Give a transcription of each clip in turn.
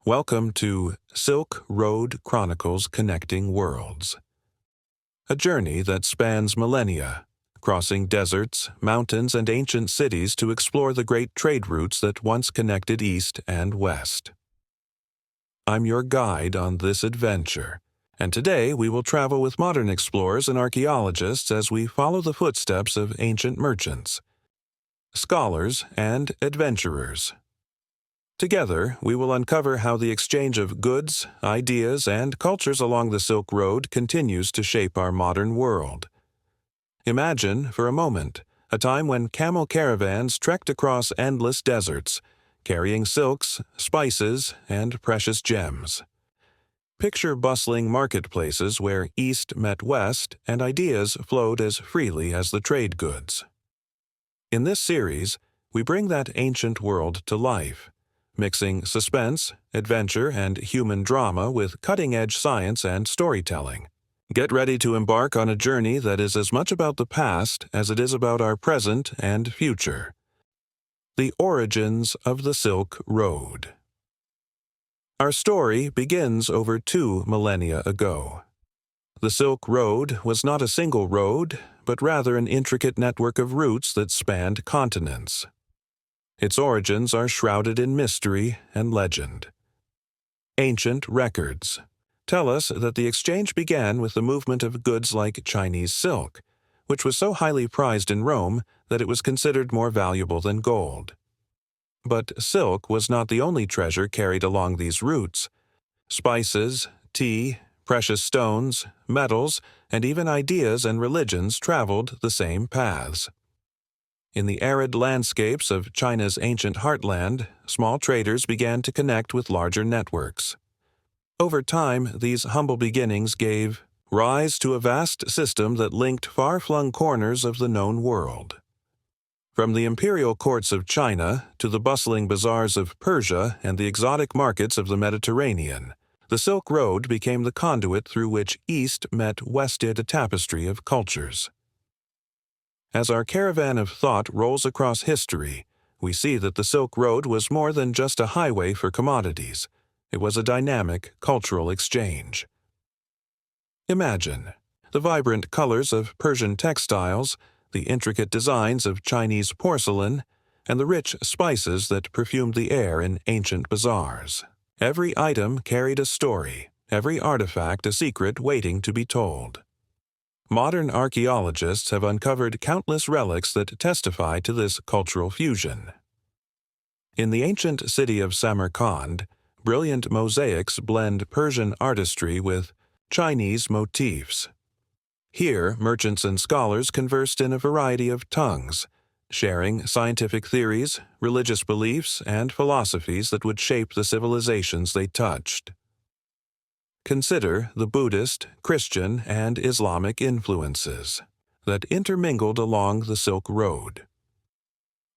Welcome to Silk Road Chronicles Connecting Worlds, a journey that spans millennia, crossing deserts, mountains, and ancient cities to explore the great trade routes that once connected East and West. I'm your guide on this adventure, and today we will travel with modern explorers and archaeologists as we follow the footsteps of ancient merchants, scholars, and adventurers. Together, we will uncover how the exchange of goods, ideas, and cultures along the Silk Road continues to shape our modern world. Imagine, for a moment, a time when camel caravans trekked across endless deserts, carrying silks, spices, and precious gems. Picture bustling marketplaces where East met West and ideas flowed as freely as the trade goods. In this series, we bring that ancient world to life, mixing suspense, adventure, and human drama with cutting-edge science and storytelling. Get ready to embark on a journey that is as much about the past as it is about our present and future. The origins of the Silk Road. Our story begins over 2 millennia ago. The Silk Road was not a single road, but rather an intricate network of routes that spanned continents. Its origins are shrouded in mystery and legend. Ancient records tell us that the exchange began with the movement of goods like Chinese silk, which was so highly prized in Rome that it was considered more valuable than gold. But silk was not the only treasure carried along these routes. Spices, tea, precious stones, metals, and even ideas and religions traveled the same paths. In the arid landscapes of China's ancient heartland, small traders began to connect with larger networks. Over time, these humble beginnings gave rise to a vast system that linked far-flung corners of the known world. From the imperial courts of China to the bustling bazaars of Persia and the exotic markets of the Mediterranean, the Silk Road became the conduit through which East met West in a tapestry of cultures. As our caravan of thought rolls across history, we see that the Silk Road was more than just a highway for commodities. It was a dynamic cultural exchange. Imagine the vibrant colors of Persian textiles, the intricate designs of Chinese porcelain, and the rich spices that perfumed the air in ancient bazaars. Every item carried a story, every artifact a secret waiting to be told. Modern archaeologists have uncovered countless relics that testify to this cultural fusion. In the ancient city of Samarkand, brilliant mosaics blend Persian artistry with Chinese motifs. Here, merchants and scholars conversed in a variety of tongues, sharing scientific theories, religious beliefs, and philosophies that would shape the civilizations they touched. Consider the Buddhist, Christian, and Islamic influences that intermingled along the Silk Road.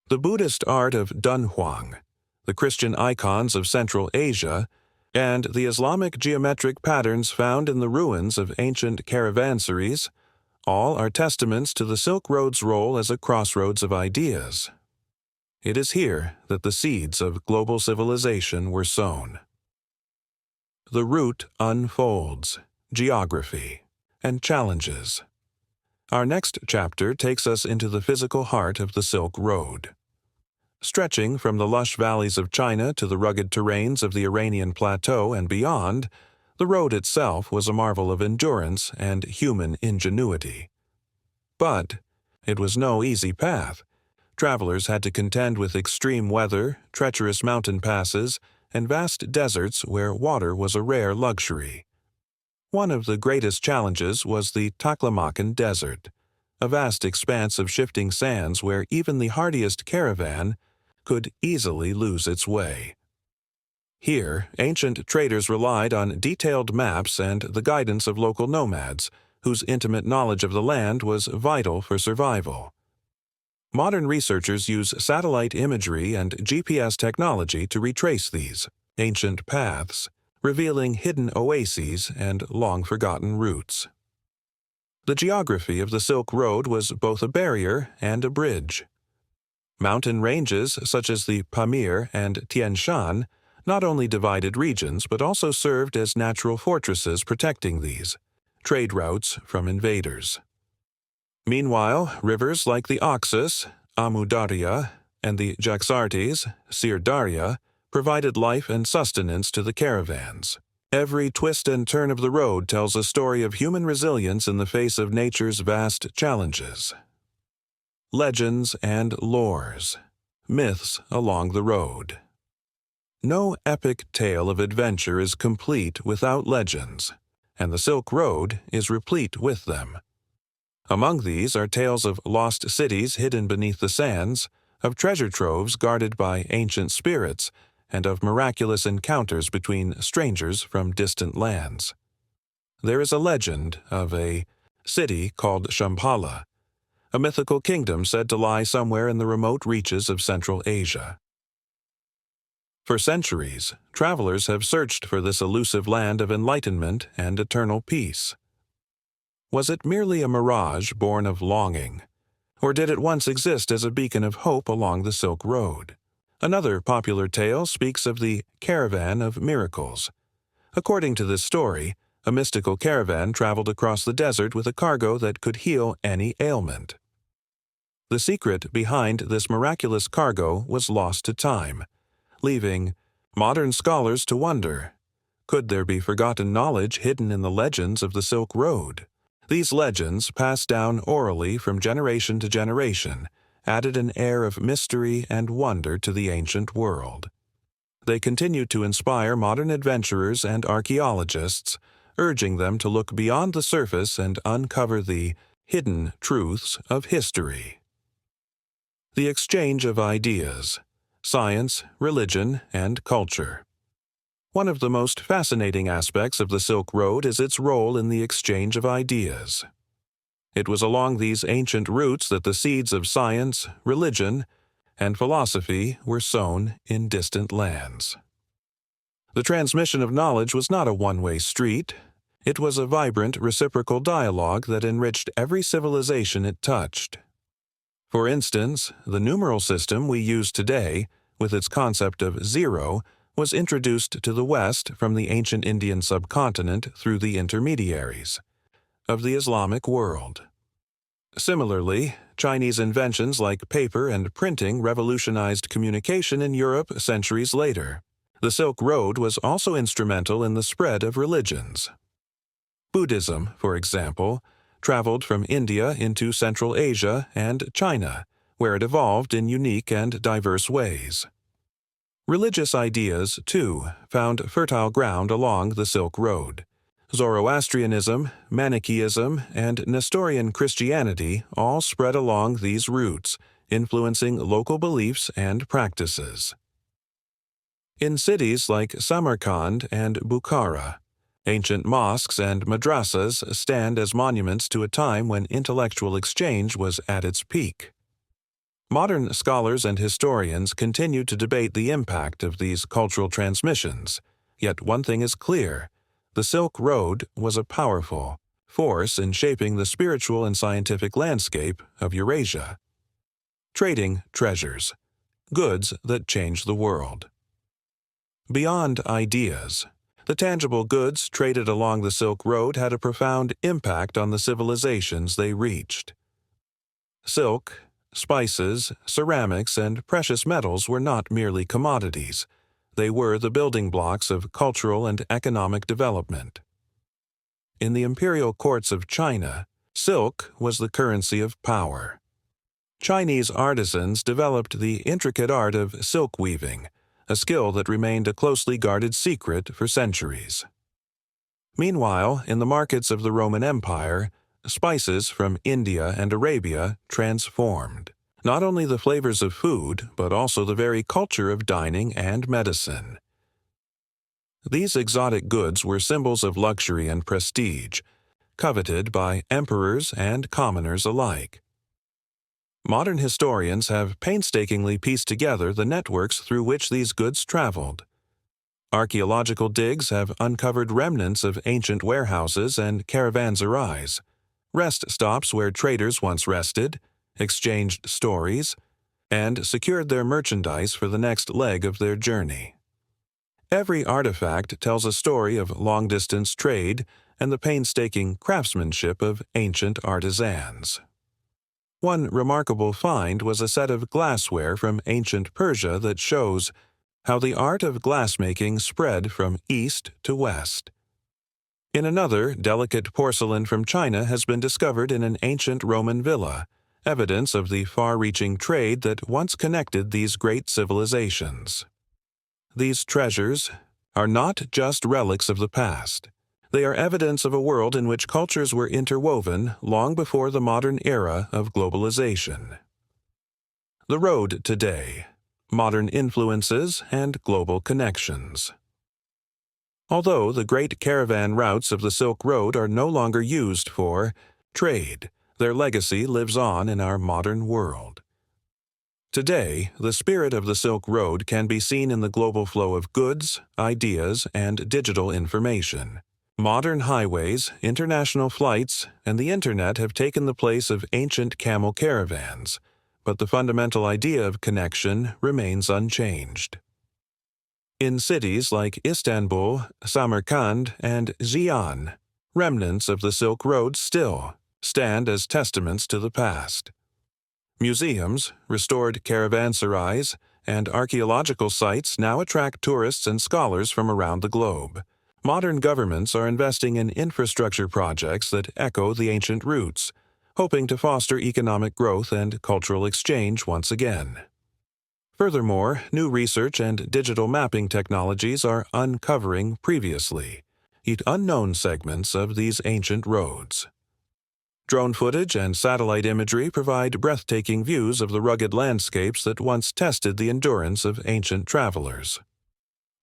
The Buddhist art of Dunhuang, the Christian icons of Central Asia, and the Islamic geometric patterns found in the ruins of ancient caravansaries, all are testaments to the Silk Road's role as a crossroads of ideas. It is here that the seeds of global civilization were sown. The route unfolds, geography, and challenges. Our next chapter takes us into the physical heart of the Silk Road. Stretching from the lush valleys of China to the rugged terrains of the Iranian plateau and beyond, the road itself was a marvel of endurance and human ingenuity. But it was no easy path. Travelers had to contend with extreme weather, treacherous mountain passes, and vast deserts where water was a rare luxury. One of the greatest challenges was the Taklamakan Desert, a vast expanse of shifting sands where even the hardiest caravan could easily lose its way. Here, ancient traders relied on detailed maps and the guidance of local nomads, whose intimate knowledge of the land was vital for survival. Modern researchers use satellite imagery and GPS technology to retrace these ancient paths, revealing hidden oases and long-forgotten routes. The geography of the Silk Road was both a barrier and a bridge. Mountain ranges such as the Pamir and Tian Shan not only divided regions but also served as natural fortresses protecting these trade routes from invaders. Meanwhile, rivers like the Oxus, Amu Darya, and the Jaxartes, Sir Darya, provided life and sustenance to the caravans. Every twist and turn of the road tells a story of human resilience in the face of nature's vast challenges. Legends and lores, myths along the road. No epic tale of adventure is complete without legends, and the Silk Road is replete with them. Among these are tales of lost cities hidden beneath the sands, of treasure troves guarded by ancient spirits, and of miraculous encounters between strangers from distant lands. There is a legend of a city called Shambhala, a mythical kingdom said to lie somewhere in the remote reaches of Central Asia. For centuries, travelers have searched for this elusive land of enlightenment and eternal peace. Was it merely a mirage born of longing, or did it once exist as a beacon of hope along the Silk Road? Another popular tale speaks of the Caravan of Miracles. According to this story, a mystical caravan traveled across the desert with a cargo that could heal any ailment. The secret behind this miraculous cargo was lost to time, leaving modern scholars to wonder, could there be forgotten knowledge hidden in the legends of the Silk Road? These legends, passed down orally from generation to generation, added an air of mystery and wonder to the ancient world. They continue to inspire modern adventurers and archaeologists, urging them to look beyond the surface and uncover the hidden truths of history. The exchange of ideas, science, religion, and culture. One of the most fascinating aspects of the Silk Road is its role in the exchange of ideas. It was along these ancient routes that the seeds of science, religion, and philosophy were sown in distant lands. The transmission of knowledge was not a one-way street. It was a vibrant, reciprocal dialogue that enriched every civilization it touched. For instance, the numeral system we use today, with its concept of zero, was introduced to the West from the ancient Indian subcontinent through the intermediaries of the Islamic world. Similarly, Chinese inventions like paper and printing revolutionized communication in Europe centuries later. The Silk Road was also instrumental in the spread of religions. Buddhism, for example, traveled from India into Central Asia and China, where it evolved in unique and diverse ways. Religious ideas, too, found fertile ground along the Silk Road. Zoroastrianism, Manichaeism, and Nestorian Christianity all spread along these routes, influencing local beliefs and practices. In cities like Samarkand and Bukhara, ancient mosques and madrasas stand as monuments to a time when intellectual exchange was at its peak. Modern scholars and historians continue to debate the impact of these cultural transmissions, yet one thing is clear: the Silk Road was a powerful force in shaping the spiritual and scientific landscape of Eurasia. Trading treasures, goods that change the world. Beyond ideas, the tangible goods traded along the Silk Road had a profound impact on the civilizations they reached. Silk, spices, ceramics, and precious metals were not merely commodities. They were the building blocks of cultural and economic development. In the imperial courts of China, silk was the currency of power. Chinese artisans developed the intricate art of silk weaving, a skill that remained a closely guarded secret for centuries. Meanwhile, in the markets of the Roman Empire, spices from India and Arabia transformed not only the flavors of food, but also the very culture of dining and medicine. These exotic goods were symbols of luxury and prestige, coveted by emperors and commoners alike. Modern historians have painstakingly pieced together the networks through which these goods traveled. Archaeological digs have uncovered remnants of ancient warehouses and caravanserais, rest stops where traders once rested, exchanged stories, and secured their merchandise for the next leg of their journey. Every artifact tells a story of long-distance trade and the painstaking craftsmanship of ancient artisans. One remarkable find was a set of glassware from ancient Persia that shows how the art of glassmaking spread from east to west. In another, delicate porcelain from China has been discovered in an ancient Roman villa, evidence of the far-reaching trade that once connected these great civilizations. These treasures are not just relics of the past. They are evidence of a world in which cultures were interwoven long before the modern era of globalization. The road today: modern influences and global connections. Although the great caravan routes of the Silk Road are no longer used for trade, their legacy lives on in our modern world. Today, the spirit of the Silk Road can be seen in the global flow of goods, ideas, and digital information. Modern highways, international flights, and the Internet have taken the place of ancient camel caravans, but the fundamental idea of connection remains unchanged. In cities like Istanbul, Samarkand, and Xi'an, remnants of the Silk Road still stand as testaments to the past. Museums, restored caravanserais, and archaeological sites now attract tourists and scholars from around the globe. Modern governments are investing in infrastructure projects that echo the ancient roots, hoping to foster economic growth and cultural exchange once again. Furthermore, new research and digital mapping technologies are uncovering previously yet unknown segments of these ancient roads. Drone footage and satellite imagery provide breathtaking views of the rugged landscapes that once tested the endurance of ancient travelers.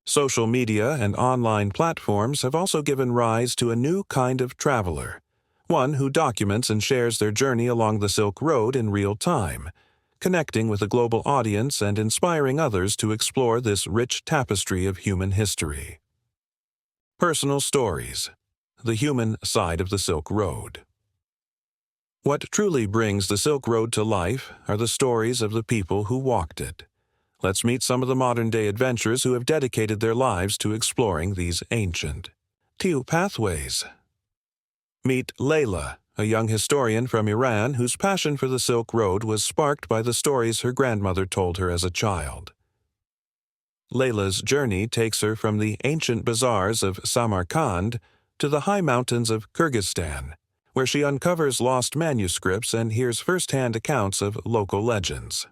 Social media and online platforms have also given rise to a new kind of traveler, one who documents and shares their journey along the Silk Road in real time, connecting with a global audience and inspiring others to explore this rich tapestry of human history. Personal stories: the human side of the Silk Road. What truly brings the Silk Road to life are the stories of the people who walked it. Let's meet some of the modern-day adventurers who have dedicated their lives to exploring these ancient pathways. Meet Layla, a young historian from Iran whose passion for the Silk Road was sparked by the stories her grandmother told her as a child. Layla's journey takes her from the ancient bazaars of Samarkand to the high mountains of Kyrgyzstan, where she uncovers lost manuscripts and hears first-hand accounts of local legends.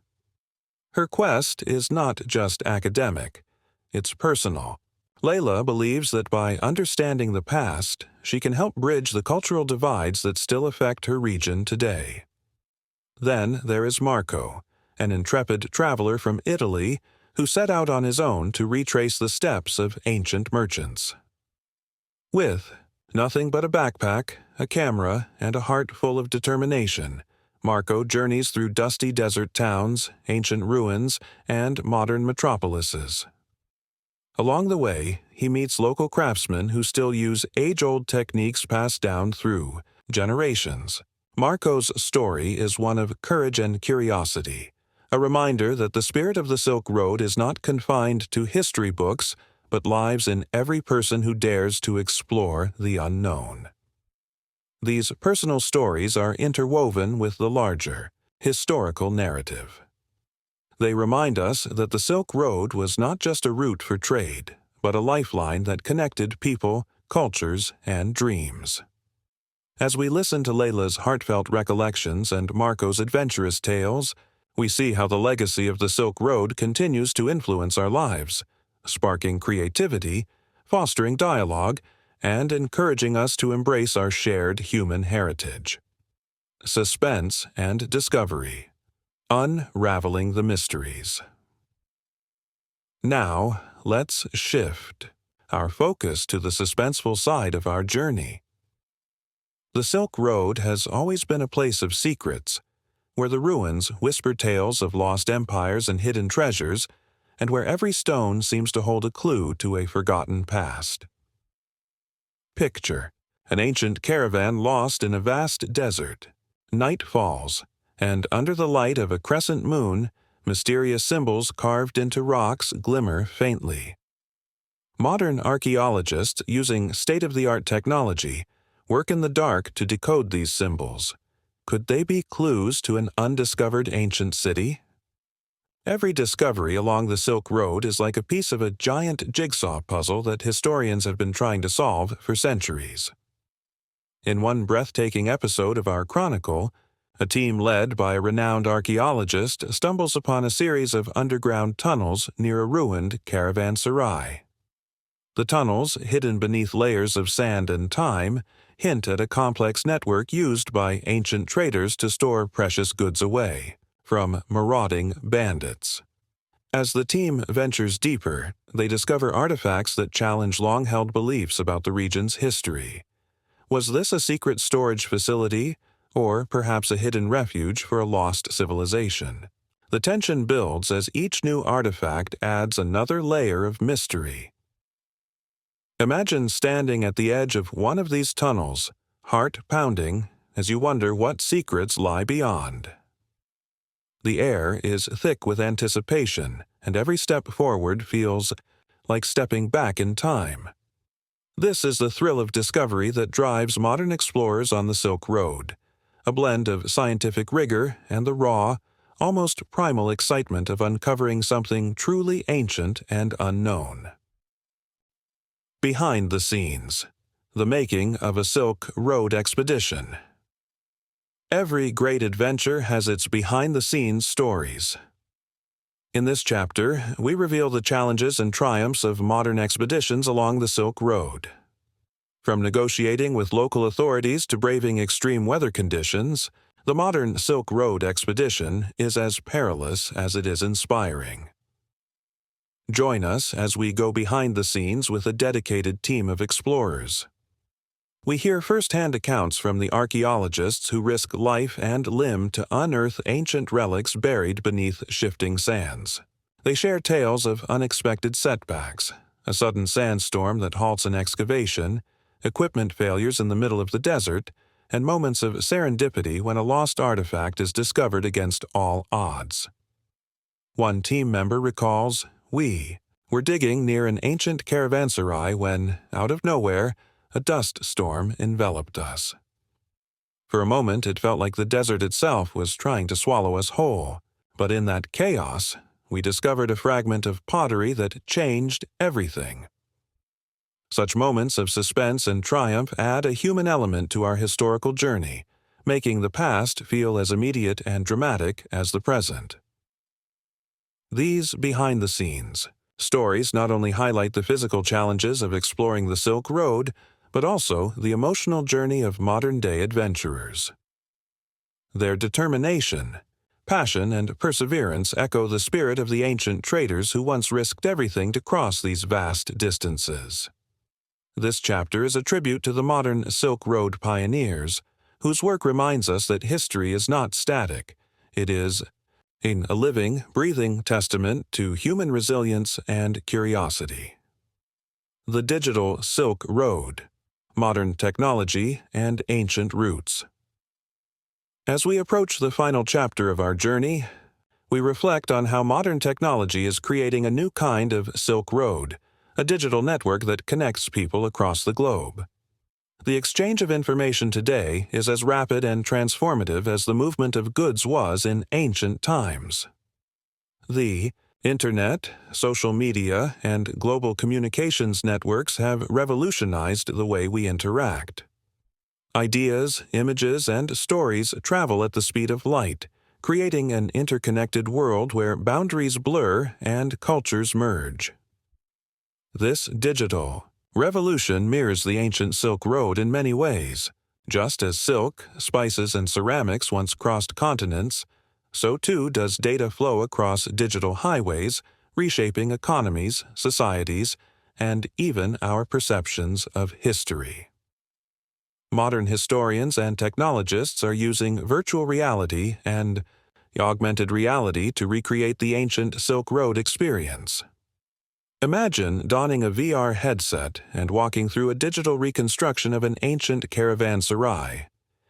Her quest is not just academic, it's personal. Layla believes that by understanding the past, she can help bridge the cultural divides that still affect her region today. Then there is Marco, an intrepid traveler from Italy who set out on his own to retrace the steps of ancient merchants. With nothing but a backpack, a camera, and a heart full of determination, Marco journeys through dusty desert towns, ancient ruins, and modern metropolises. Along the way, he meets local craftsmen who still use age-old techniques passed down through generations. Marco's story is one of courage and curiosity, a reminder that the spirit of the Silk Road is not confined to history books, but lives in every person who dares to explore the unknown. These personal stories are interwoven with the larger, historical narrative. They remind us that the Silk Road was not just a route for trade, but a lifeline that connected people, cultures, and dreams. As we listen to Layla's heartfelt recollections and Marco's adventurous tales, we see how the legacy of the Silk Road continues to influence our lives, sparking creativity, fostering dialogue, and encouraging us to embrace our shared human heritage. Suspense and discovery: unraveling the mysteries. Now, let's shift our focus to the suspenseful side of our journey. The Silk Road has always been a place of secrets, where the ruins whisper tales of lost empires and hidden treasures, and where every stone seems to hold a clue to a forgotten past. Picture an ancient caravan lost in a vast desert. Night falls, and under the light of a crescent moon, mysterious symbols carved into rocks glimmer faintly. Modern archaeologists, using state-of-the-art technology, work in the dark to decode these symbols. Could they be clues to an undiscovered ancient city? Every discovery along the Silk Road is like a piece of a giant jigsaw puzzle that historians have been trying to solve for centuries. In one breathtaking episode of our chronicle, a team led by a renowned archaeologist stumbles upon a series of underground tunnels near a ruined caravanserai. The tunnels, hidden beneath layers of sand and time, hint at a complex network used by ancient traders to store precious goods away from marauding bandits. As the team ventures deeper, they discover artifacts that challenge long-held beliefs about the region's history. Was this a secret storage facility, or perhaps a hidden refuge for a lost civilization? The tension builds as each new artifact adds another layer of mystery. Imagine standing at the edge of one of these tunnels, heart pounding, as you wonder what secrets lie beyond. The air is thick with anticipation, and every step forward feels like stepping back in time. This is the thrill of discovery that drives modern explorers on the Silk Road, a blend of scientific rigor and the raw, almost primal excitement of uncovering something truly ancient and unknown. Behind the scenes, the making of a Silk Road expedition. Every great adventure has its behind-the-scenes stories. In this chapter, we reveal the challenges and triumphs of modern expeditions along the Silk Road. From negotiating with local authorities to braving extreme weather conditions, the modern Silk Road expedition is as perilous as it is inspiring. Join us as we go behind the scenes with a dedicated team of explorers. We hear first-hand accounts from the archaeologists who risk life and limb to unearth ancient relics buried beneath shifting sands. They share tales of unexpected setbacks, a sudden sandstorm that halts an excavation, equipment failures in the middle of the desert, and moments of serendipity when a lost artifact is discovered against all odds. One team member recalls, "We were digging near an ancient caravanserai when, out of nowhere, a dust storm enveloped us. For a moment it felt like the desert itself was trying to swallow us whole, but in that chaos, we discovered a fragment of pottery that changed everything." Such moments of suspense and triumph add a human element to our historical journey, making the past feel as immediate and dramatic as the present. These behind-the-scenes stories not only highlight the physical challenges of exploring the Silk Road, but also the emotional journey of modern-day adventurers. Their determination, passion, and perseverance echo the spirit of the ancient traders who once risked everything to cross these vast distances. This chapter is a tribute to the modern Silk Road pioneers, whose work reminds us that history is not static. It is a living, breathing testament to human resilience and curiosity. The digital Silk Road, modern technology, and ancient roots. As we approach the final chapter of our journey, we reflect on how modern technology is creating a new kind of Silk Road, a digital network that connects people across the globe. The exchange of information today is as rapid and transformative as the movement of goods was in ancient times. The Internet, social media, and global communications networks have revolutionized the way we interact. Ideas, images, and stories travel at the speed of light, creating an interconnected world where boundaries blur and cultures merge. This digital revolution mirrors the ancient Silk Road in many ways. Just as silk, spices, and ceramics once crossed continents, so too does data flow across digital highways, reshaping economies, societies, and even our perceptions of history. Modern historians and technologists are using virtual reality and augmented reality to recreate the ancient Silk Road experience. Imagine donning a VR headset and walking through a digital reconstruction of an ancient caravanserai,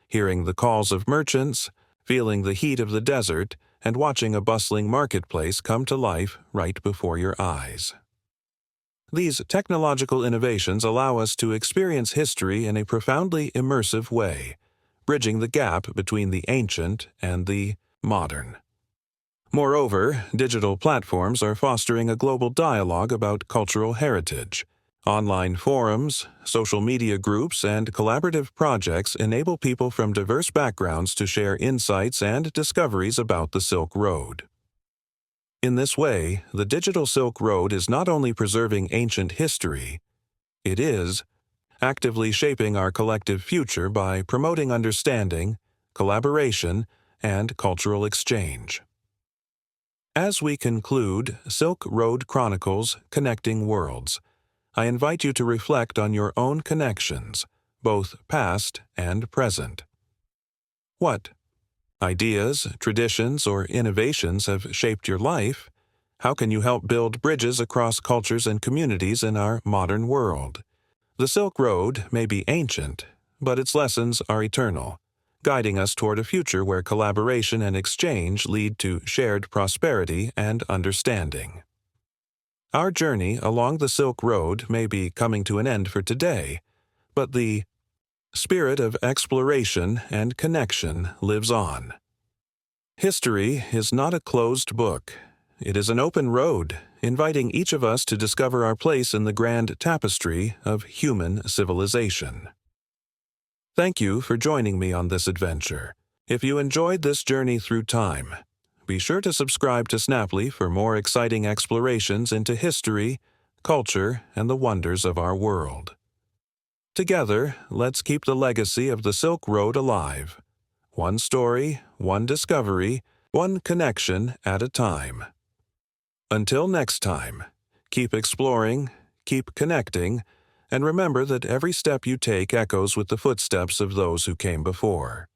hearing the calls of merchants, feeling the heat of the desert, and watching a bustling marketplace come to life right before your eyes. These technological innovations allow us to experience history in a profoundly immersive way, bridging the gap between the ancient and the modern. Moreover, digital platforms are fostering a global dialogue about cultural heritage. Online forums, social media groups, and collaborative projects enable people from diverse backgrounds to share insights and discoveries about the Silk Road. In this way, the digital Silk Road is not only preserving ancient history, it is actively shaping our collective future by promoting understanding, collaboration, and cultural exchange. As we conclude Silk Road Chronicles Connecting Worlds, I invite you to reflect on your own connections, both past and present. What ideas, traditions, or innovations have shaped your life? How can you help build bridges across cultures and communities in our modern world? The Silk Road may be ancient, but its lessons are eternal, guiding us toward a future where collaboration and exchange lead to shared prosperity and understanding. Our journey along the Silk Road may be coming to an end for today, but the spirit of exploration and connection lives on. History is not a closed book. It is an open road, inviting each of us to discover our place in the grand tapestry of human civilization. Thank you for joining me on this adventure. If you enjoyed this journey through time, be sure to subscribe to Snaply for more exciting explorations into history, culture, and the wonders of our world. Together, let's keep the legacy of the Silk Road alive. One story, one discovery, one connection at a time. Until next time, keep exploring, keep connecting, and remember that every step you take echoes with the footsteps of those who came before.